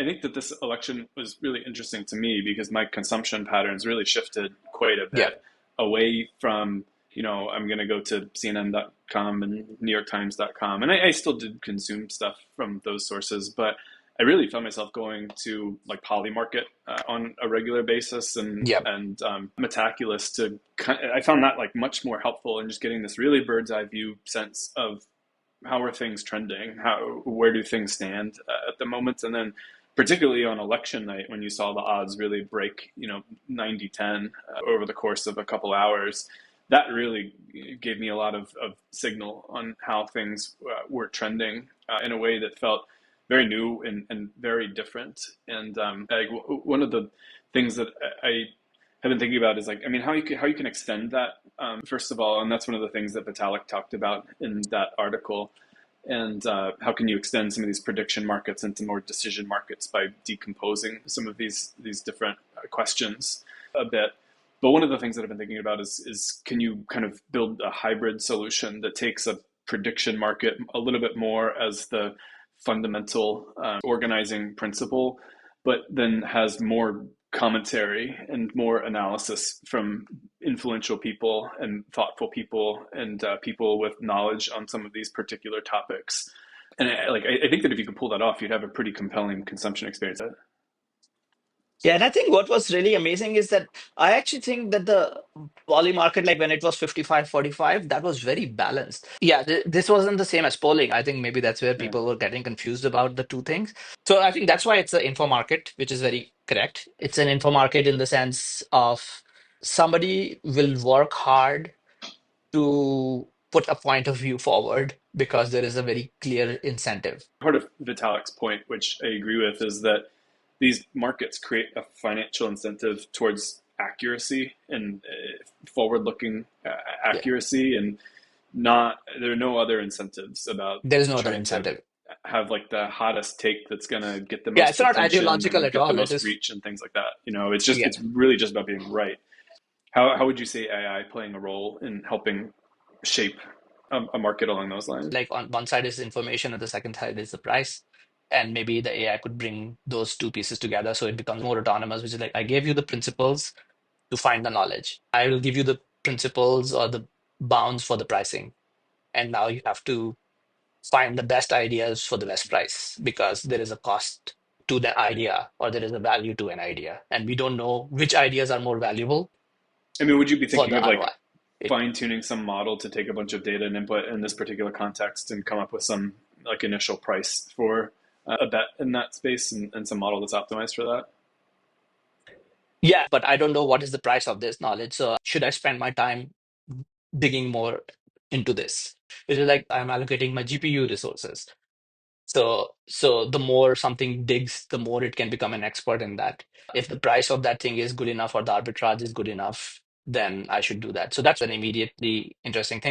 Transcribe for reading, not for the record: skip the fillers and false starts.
I think that this election was really interesting to me because my consumption patterns really shifted quite a Yeah. bit away from, I'm going to go to CNN.com and NewYorkTimes.com. And I still did consume stuff from those sources, but I really found myself going to like Polymarket on a regular basis Yeah. and Metaculus I found that like much more helpful in just getting this really bird's eye view sense of how are things trending? Where do things stand at the moment? And then particularly on election night when you saw the odds really break, 90-10 over the course of a couple hours, that really gave me a lot of signal on how things were trending in a way that felt very new and very different. And one of the things that I have been thinking about is like, I mean, how you can extend that first of all, and that's one of the things that Vitalik talked about in that article. And how can you extend some of these prediction markets into more decision markets by decomposing some of these different questions a bit? But one of the things that I've been thinking about is can you kind of build a hybrid solution that takes a prediction market a little bit more as the fundamental organizing principle, but then has more commentary and more analysis from influential people and thoughtful people and people with knowledge on some of these particular topics. And I think that if you could pull that off, you'd have a pretty compelling consumption experience. Yeah, and I think what was really amazing is that I actually think that the Poly market, like when it was 55-45, that was very balanced. Yeah, this wasn't the same as polling. I think maybe that's where Yeah. people were getting confused about the two things. So I think that's why it's an info market, which is very correct. It's an info market in the sense of somebody will work hard to put a point of view forward because there is a very clear incentive. Part of Vitalik's point, which I agree with, is that these markets create a financial incentive towards accuracy and forward-looking Yeah, accuracy, and not there are no other incentives about there is no other trying to incentive. have like the hottest take that's going to get the Yeah, most it's not attention ideological and at get the all. It most is, reach and things like that. yeah. It's really just about being right. How would you say AI playing a role in helping shape a market along those lines? Like on one side is information, and the second side is the price. And maybe the AI could bring those two pieces together so it becomes more autonomous, which is like I gave you the principles to find the knowledge. I will give you the principles or the bounds for the pricing. And now you have to find the best ideas for the best price because there is a cost to the idea or there is a value to an idea. And we don't know which ideas are more valuable I mean, would you be for thinking the of like ROI. It, fine tuning some model to take a bunch of data and input in this particular context and come up with some like initial price for a bet in that space and some model that's optimized for that? yeah, but I don't know what is the price of this knowledge. So should I spend my time digging more into this? It is like I'm allocating my GPU resources. So the more something digs, the more it can become an expert in that. If the price of that thing is good enough or the arbitrage is good enough, then I should do that. So that's an immediately interesting thing.